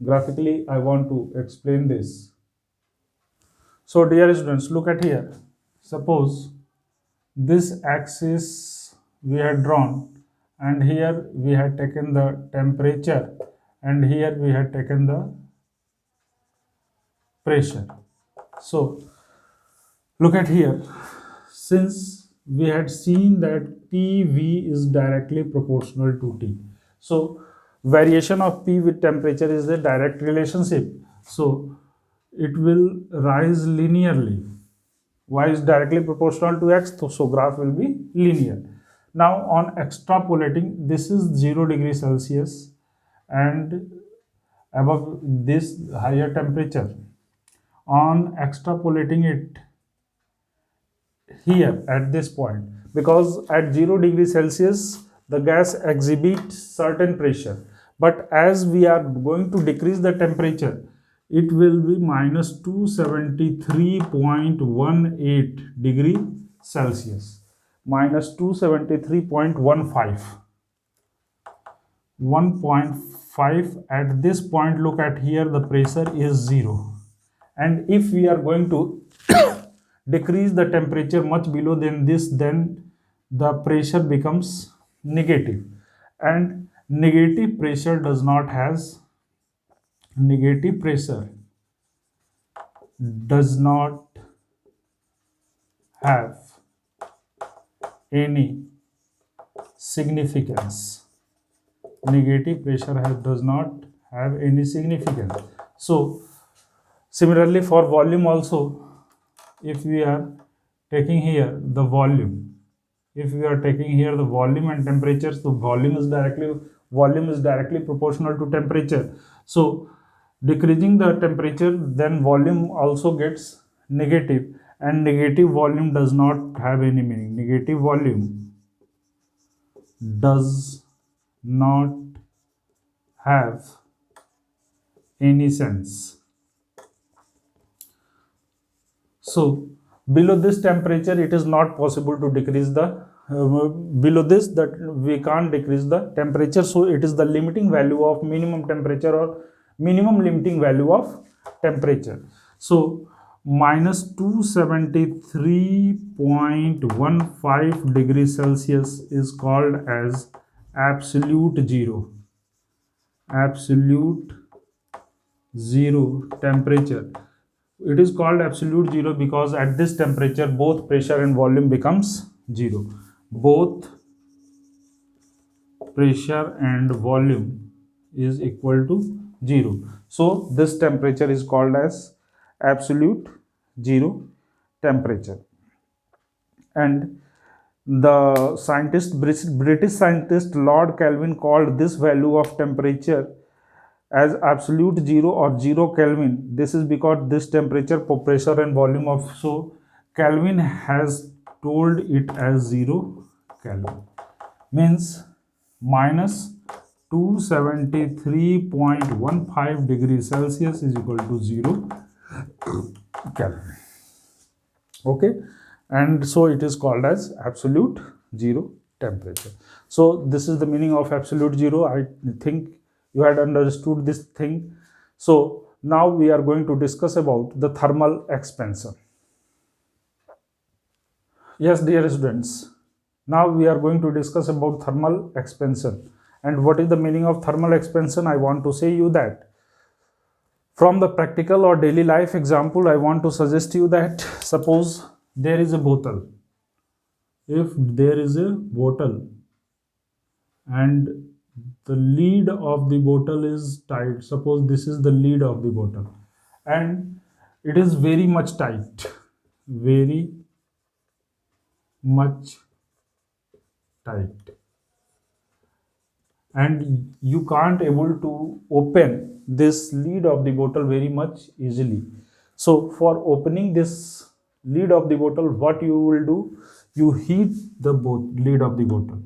Graphically, I want to explain this. So, dear students, look at here. Suppose this axis we had drawn, and here we had taken the temperature, and here we had taken the pressure. So, look at here. Since we had seen that PV is directly proportional to T. So, variation of P with temperature is a direct relationship. So, it will rise linearly. Y is directly proportional to X, so graph will be linear. Now, on extrapolating, this is 0 degree Celsius and above this higher temperature. On extrapolating it here at this point, because at 0 degree Celsius the gas exhibits certain pressure, but as we are going to decrease the temperature, it will be minus 273.18 degree Celsius, minus 273.15, 1.5. At this point, look at here, the pressure is 0, and if we are going to decrease the temperature much below than this, then the pressure becomes negative, and negative pressure does not have any significance. Negative pressure does not have any significance. So similarly for volume also, if we are taking here the volume, if we are taking here the volume and temperature, so volume is directly proportional to temperature. So decreasing the temperature, then volume also gets negative, and negative volume does not have any meaning. Negative volume does not have any sense. So below this temperature, it is not possible to decrease the below this, that we can't decrease the temperature. So it is the limiting value of minimum temperature or minimum limiting value of temperature. So minus 273.15 degrees Celsius is called as absolute zero. Absolute zero temperature. It is called absolute zero because at this temperature both pressure and volume becomes zero. Both pressure and volume is equal to zero. So this temperature is called as absolute zero temperature. And the British scientist Lord Kelvin called this value of temperature as absolute zero or zero Kelvin. This is because this temperature, pressure and volume of, so Kelvin has told it as 0 Kelvin, means minus 273.15 degrees Celsius is equal to 0 Kelvin. Okay, and so it is called as absolute zero temperature. So this is the meaning of absolute zero. I think you had understood this thing. So now we are going to discuss about the thermal expansion. Yes, dear students, now we are going to discuss about thermal expansion. And what is the meaning of thermal expansion? I want to say you that from the practical or daily life example, I want to suggest you that suppose there is a bottle. If there is a bottle and the lid of the bottle is tight, suppose this is the lid of the bottle and it is very much tight, very much tight, and you can't able to open this lid of the bottle very much easily. So for opening this lid of the bottle, what you will do, you heat the lid of the bottle.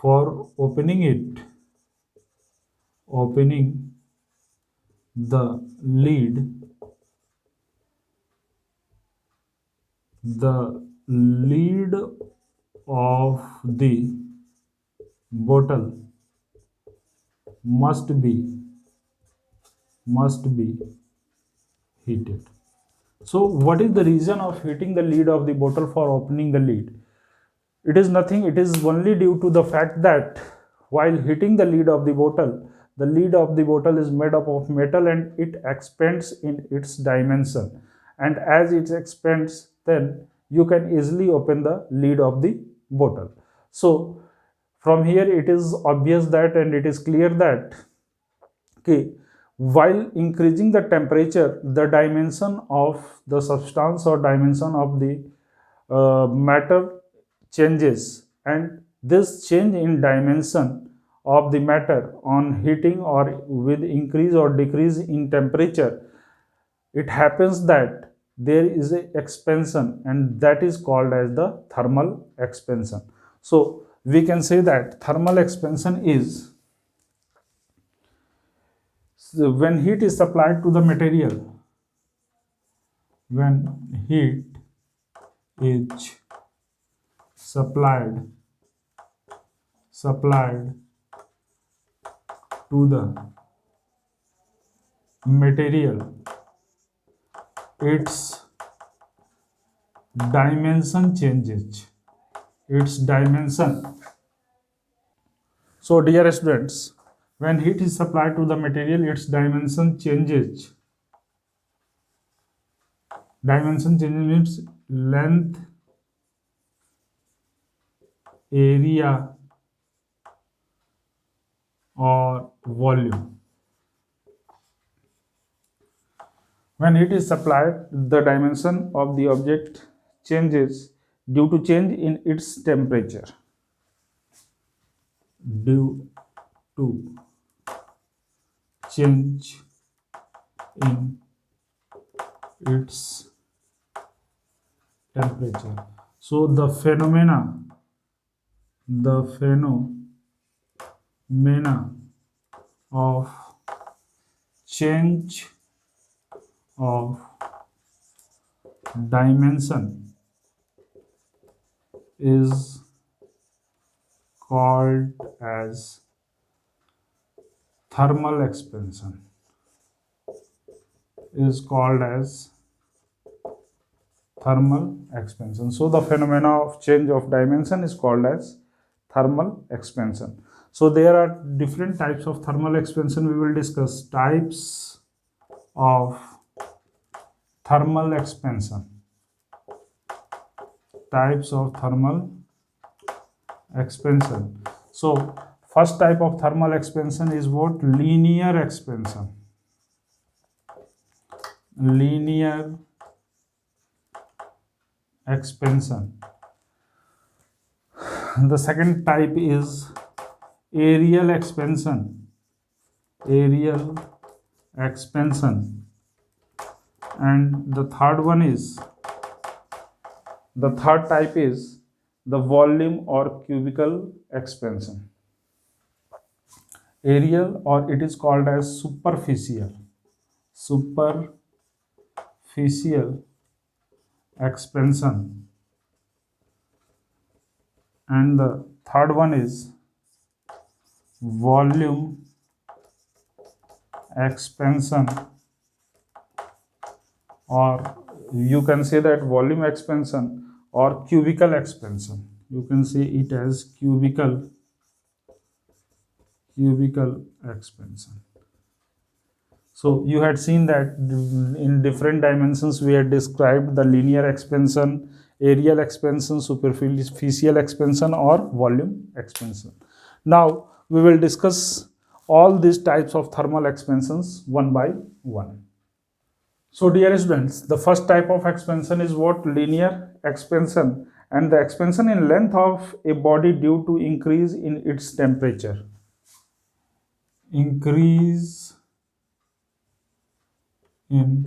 For opening the lid, the lid of the bottle must be must be heated. So what is the reason of heating the lid of the bottle for opening the lid? It is nothing, it is only due to the fact that while heating the lid of the bottle is made up of metal and it expands in its dimension. And as it expands, then you can easily open the lid of the bottle. So from here it is obvious that, and it is clear that, okay, while increasing the temperature, the dimension of the substance or dimension of the matter changes, and this change in dimension of the matter on heating or with increase or decrease in temperature, it happens that there is a expansion, and that is called as the thermal expansion. So we can say that thermal expansion is, so when heat is supplied to the material, when heat is supplied to the material, its dimension changes. Its dimension. So dear students, when heat is supplied to the material, its dimension changes. Dimension changes means length, area, or volume. When heat is supplied, the dimension of the object changes due to change in its temperature. Due to change in its temperature. So the phenomena of change of dimension is called as thermal expansion. So the phenomena of change of dimension is called as thermal expansion. So there are different types of thermal expansion. We will discuss types of thermal expansion. So first type of thermal expansion is what? Linear expansion. The second type is aerial expansion. And the third type is the volume or cubical expansion. Aerial, or it is called as superficial expansion, and the third one is volume expansion, or you can say that volume expansion or cubical expansion. You can say it as cubical expansion. So you had seen that in different dimensions we had described the linear expansion, aerial expansion, superficial expansion, or volume expansion. Now we will discuss all these types of thermal expansions one by one. So dear students, the first type of expansion is what? Linear expansion, and the expansion in length of a body due to increase in its temperature. Increase in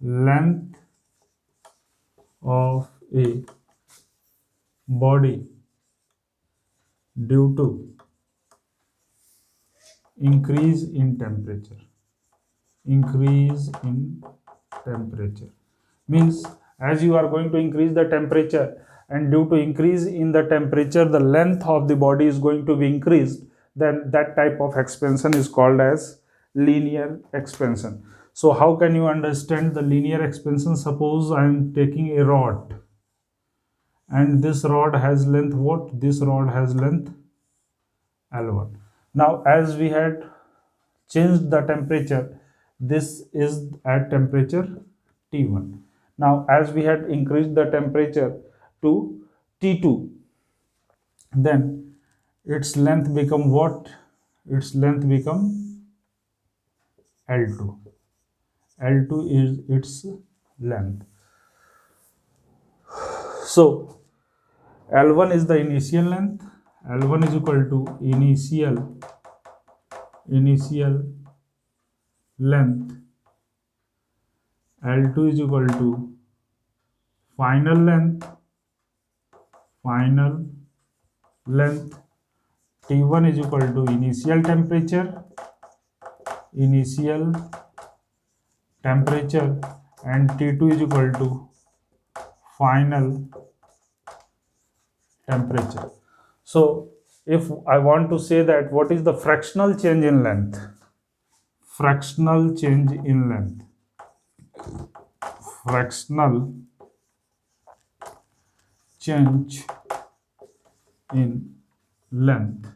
length of a body due to increase in temperature. Means as you are going to increase the temperature, and due to increase in the temperature the length of the body is going to be increased, then that type of expansion is called as linear expansion. So how can you understand the linear expansion? Suppose I am taking a rod, and this rod has length what? This rod has length L1. Now as we had changed the temperature, this is at temperature T1. Now as we had increased the temperature to T2, then its length become what? Its length become L2. L2 is its length. So L1 is the initial length. L1 is equal to initial length. L2 is equal to final length. Final length. T1 is equal to initial temperature. Initial temperature, and T2 is equal to final temperature. So if I want to say that what is the fractional change in length? Fractional change in length. Fractional change in length,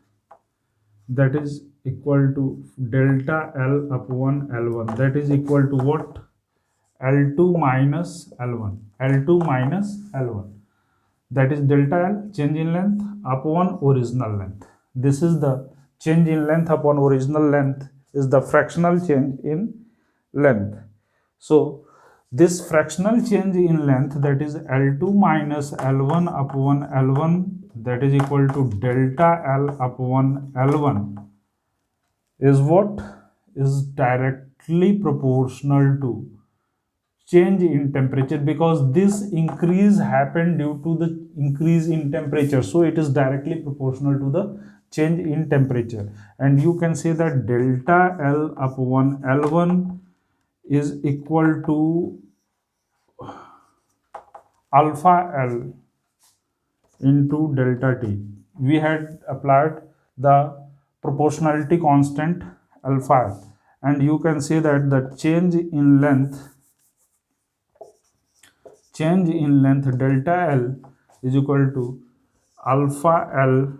that is equal to delta L upon L1, that is equal to what? L2 minus L1. L2 minus L1, that is delta L, change in length, upon original length. This is the change in length upon original length, is the fractional change in length. So this fractional change in length, that is L2 minus L1 upon L1, that is equal to delta L upon L1, is what? Is directly proportional to change in temperature, because this increase happened due to the increase in temperature. So it is directly proportional to the change in temperature. And you can say that delta L upon L1 is equal to alpha L into delta T. We had applied the proportionality constant alpha L, and you can say that the change in length delta L is equal to alpha L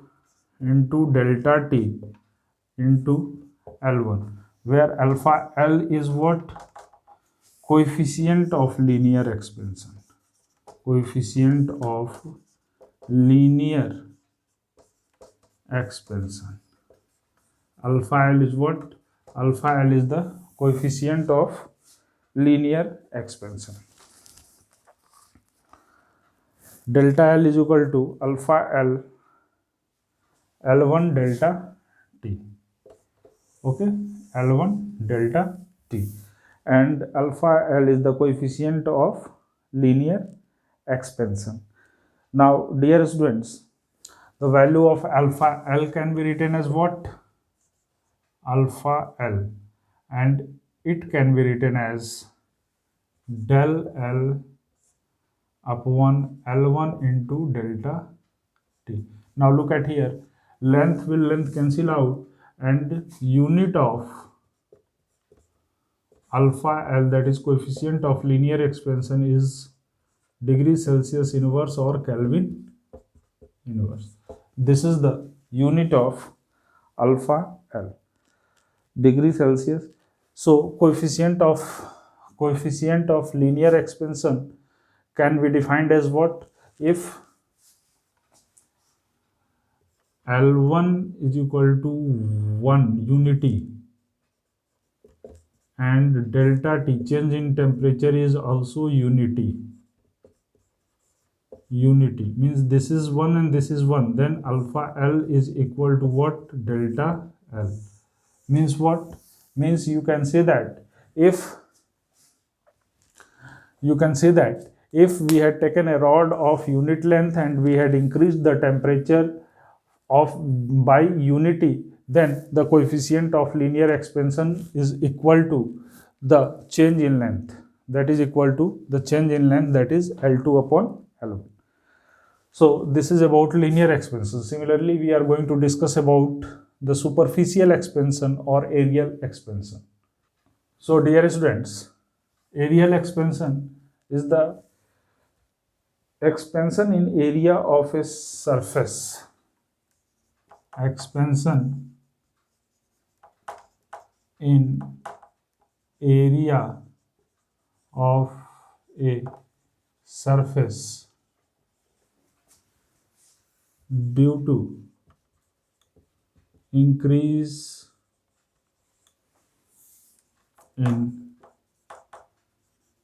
into delta T into L1, where alpha L is what? Coefficient of linear expansion. Coefficient of linear expansion. Alpha L is what? Alpha L is the coefficient of linear expansion. Delta L is equal to alpha L L1 delta T. Okay, L1 delta T, and alpha L is the coefficient of linear expansion. Now dear students, the value of alpha L can be written as what? Alpha L, and it can be written as del L upon L1 into delta T. Now look at here, length will length cancel out, and unit of alpha L, that is coefficient of linear expansion, is degree Celsius inverse or Kelvin inverse. This is the unit of alpha L, degree Celsius. So coefficient of linear expansion can be defined as what? If L1 is equal to 1 unity, and delta T, change in temperature, is also unity. Unity means this is 1 and this is 1, then alpha L is equal to what? Delta L. Means what? Means you can say that if we had taken a rod of unit length and we had increased the temperature of by unity, then the coefficient of linear expansion is equal to the change in length, that is equal to the change in length, that is L2 upon L1. So this is about linear expansion. Similarly, we are going to discuss about the superficial expansion or areal expansion. So dear students, areal expansion is the expansion in area of a surface. Expansion in area of a surface due to increase in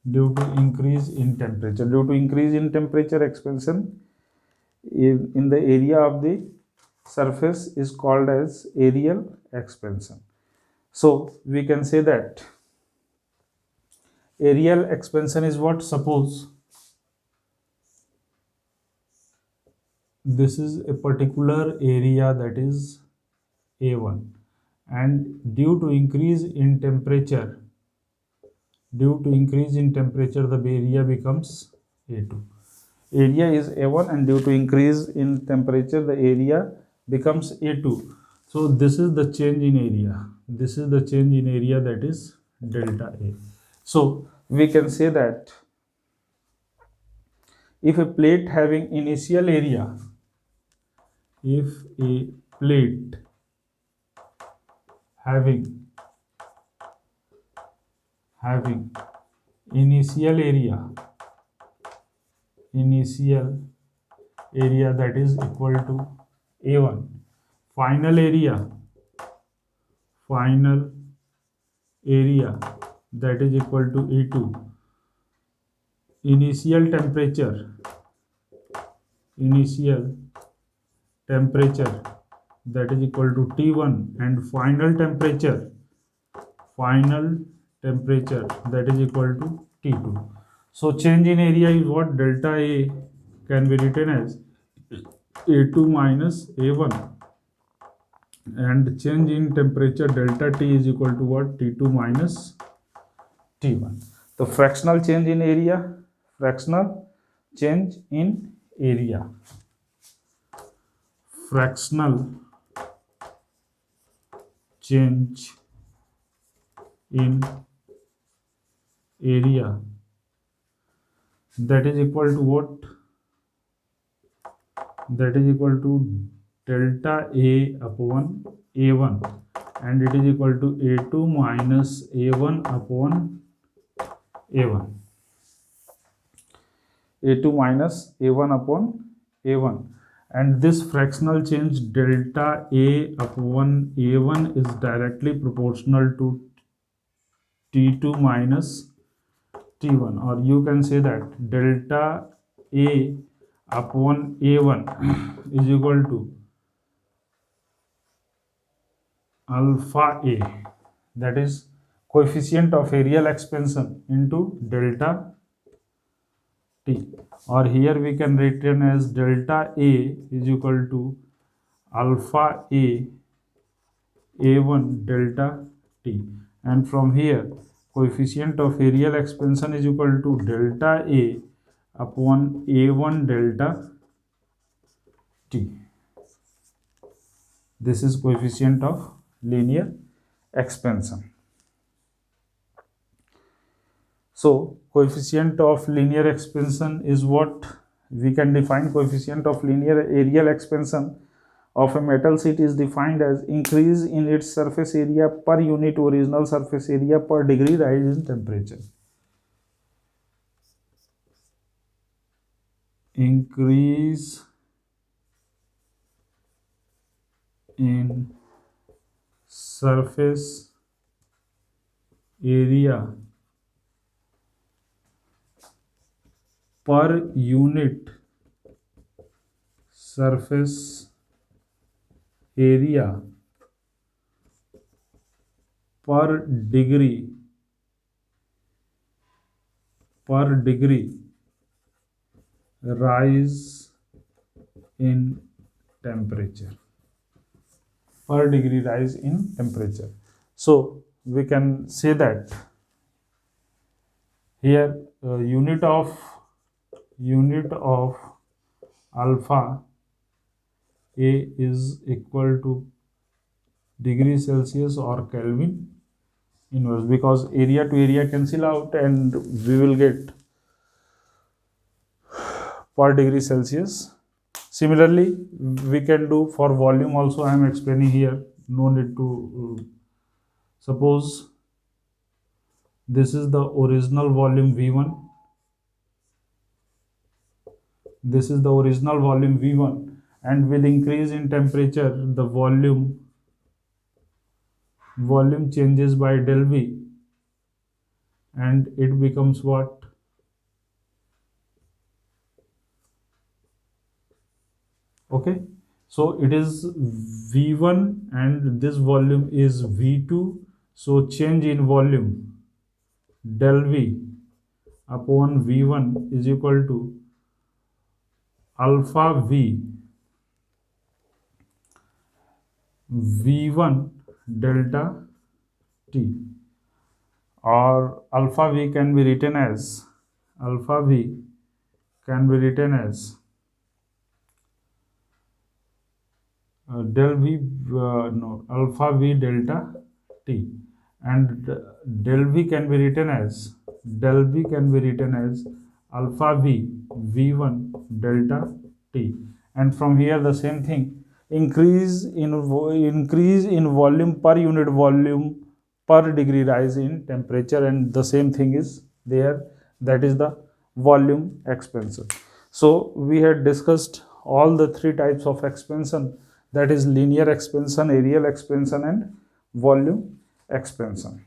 due to increase in temperature, expansion in the area of the surface is called as areal expansion. So we can say that areal expansion is what? Suppose this is a particular area, that is A1, and due to increase in temperature, the area becomes A2. Area is A1 and due to increase in temperature the area becomes A2. So this is the change in area. This is the change in area, that is delta A. So we can say that if a plate having initial area, if a plate having initial area that is equal to A1, final area that is equal to A2, initial temperature that is equal to T1, and final temperature that is equal to T2. So change in area is what? Delta A can be written as A2 minus A1, and change in temperature delta T is equal to what? T2 minus T1. The fractional change in area, fractional change in area that is equal to what? That is equal to delta A upon A1, and it is equal to A2 minus A1 upon A1. A2 minus A1 upon A1, and this fractional change delta A upon A1 is directly proportional to T2 minus T1, or you can say that delta A upon A1 is equal to alpha A, that is coefficient of areal expansion, into delta T, or here we can written as delta A is equal to alpha A A1 delta T, and from here coefficient of areal expansion is equal to delta A upon A1 delta T. This is coefficient of linear expansion. So coefficient of linear expansion is what? We can define coefficient of linear areal expansion of a metal sheet is defined as increase in its surface area per unit original surface area per degree rise in temperature. Increase in surface area per unit surface area per degree rise in temperature. Per degree rise in temperature. So we can say that here unit of alpha A is equal to degree Celsius or Kelvin inverse, because area to area cancel out and we will get per degree Celsius. Similarly, we can do for volume also. I am explaining here, no need to suppose this is the original volume V1, this is the original volume V1, and with increase in temperature the volume changes by del V, and it becomes what? Okay, so it is V1 and this volume is V2, so change in volume del V upon V1 is equal to alpha V1 delta T, or alpha V can be written as del V, no, alpha V delta T, and del V can be written as alpha V V1 delta T, and from here the same thing, increase in volume per unit volume per degree rise in temperature, and the same thing is there, that is the volume expansion. So we had discussed all the three types of expansion, that is linear expansion, areal expansion, and volume expansion.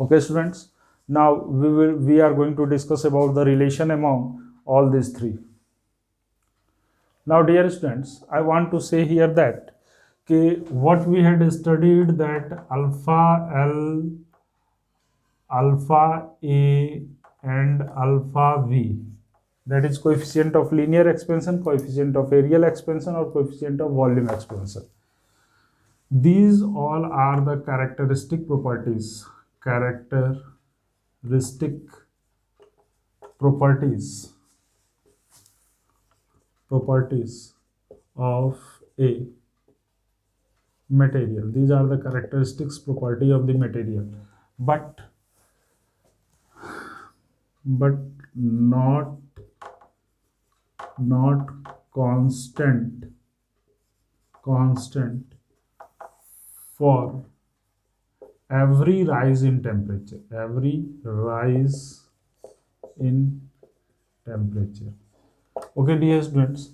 Okay students, now we are going to discuss about the relation among all these three. Now dear students, I want to say here that what we had studied, that alpha L, alpha A and alpha V, that is coefficient of linear expansion, coefficient of areal expansion, or coefficient of volume expansion. These all are the characteristic properties of a material. These are the characteristics property of the material, but not constant for every rise in temperature. Okay dear students,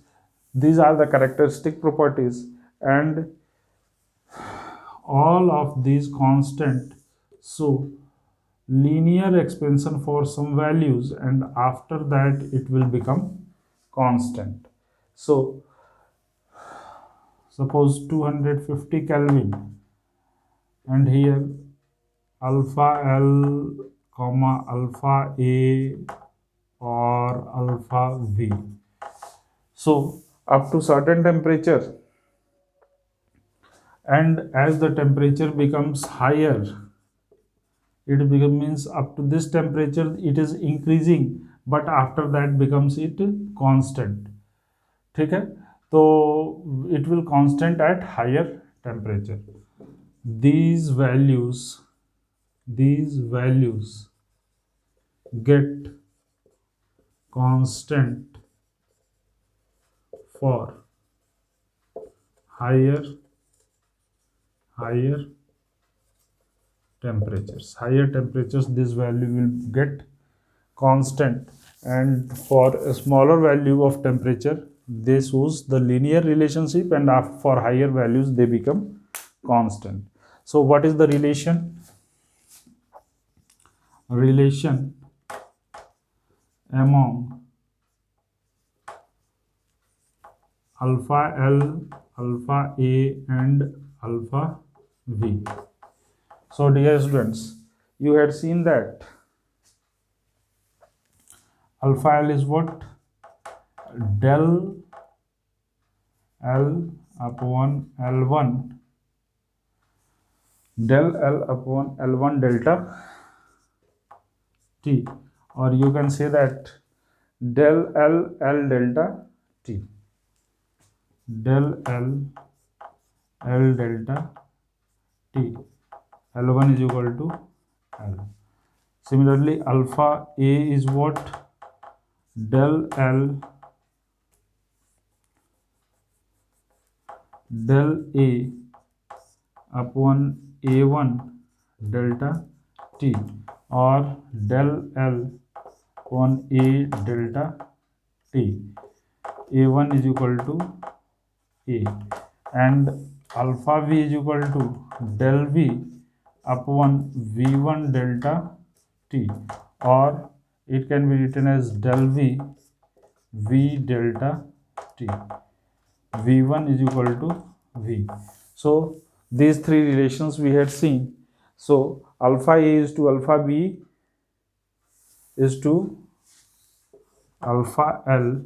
these are the characteristic properties, and all of these constant, so linear expansion for some values, and after that it will become constant. So suppose 250 Kelvin, and here alpha L comma alpha A or alpha V. So up to certain temperature, and as the temperature becomes higher, it means up to this temperature it is increasing, but after that becomes it constant. ठीक है, तो it will constant at higher temperature. These values get constant for higher temperatures. Higher temperatures, this value will get constant, and for a smaller value of temperature they choose the linear relationship, and for higher values they become constant. So what is the relation among alpha L, alpha A and alpha V? So dear students, you had seen that alpha L is what? Del L upon L1 delta T, or you can say that del L delta T, del L delta T. L1 is equal to L. Similarly, alpha A is what? Del L del A upon A1 delta T, or del L upon A delta T. A1 is equal to A, and alpha V is equal to del V upon V1 delta T, or it can be written as del V delta T. V1 is equal to V. So these three relations we had seen. So alpha A is to alpha B is to alpha L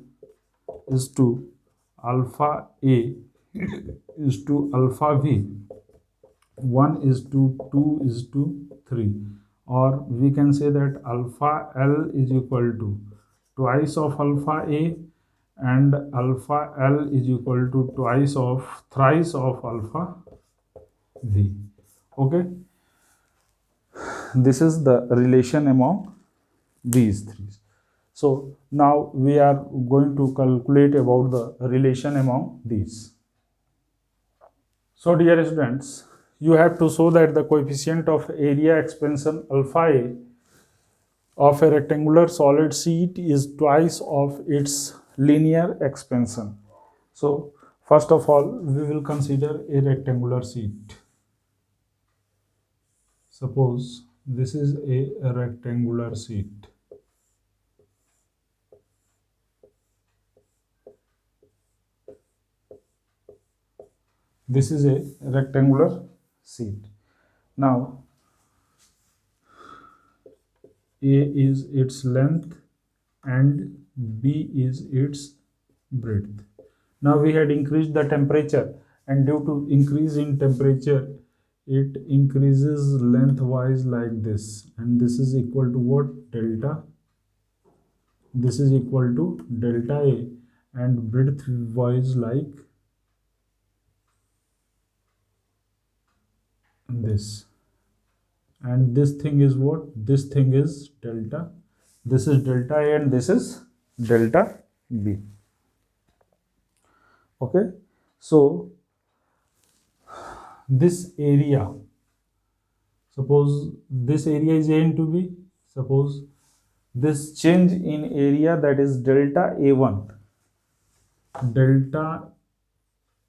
is to alpha A is to alpha V. 1 is to 2 is to 3, or we can say that alpha L is equal to twice of alpha A, and alpha L is equal to thrice of alpha V. Okay, this is the relation among these three. So now we are going to calculate about the relation among these. So dear students, you have to show that the coefficient of area expansion alpha A of a rectangular solid sheet is twice of its linear expansion. So first of all, we will consider a rectangular sheet. Suppose this is a rectangular sheet. This is a rectangular sheet. Now A is its length and B is its breadth. Now we had increased the temperature, and due to increase in temperature, it increases lengthwise like this, and this is equal to what? Delta. This is equal to delta A, and breadth wise like this. And this thing is what? This thing is delta. This is delta A and this is delta B. Okay, so this area, suppose this area is A into B, suppose this change in area, that is delta A1, delta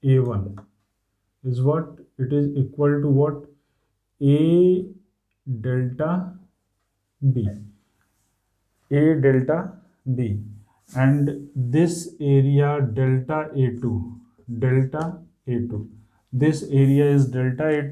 A1 is what? It is equal to what? A delta B, A delta B, and this area delta A2, this area is delta A2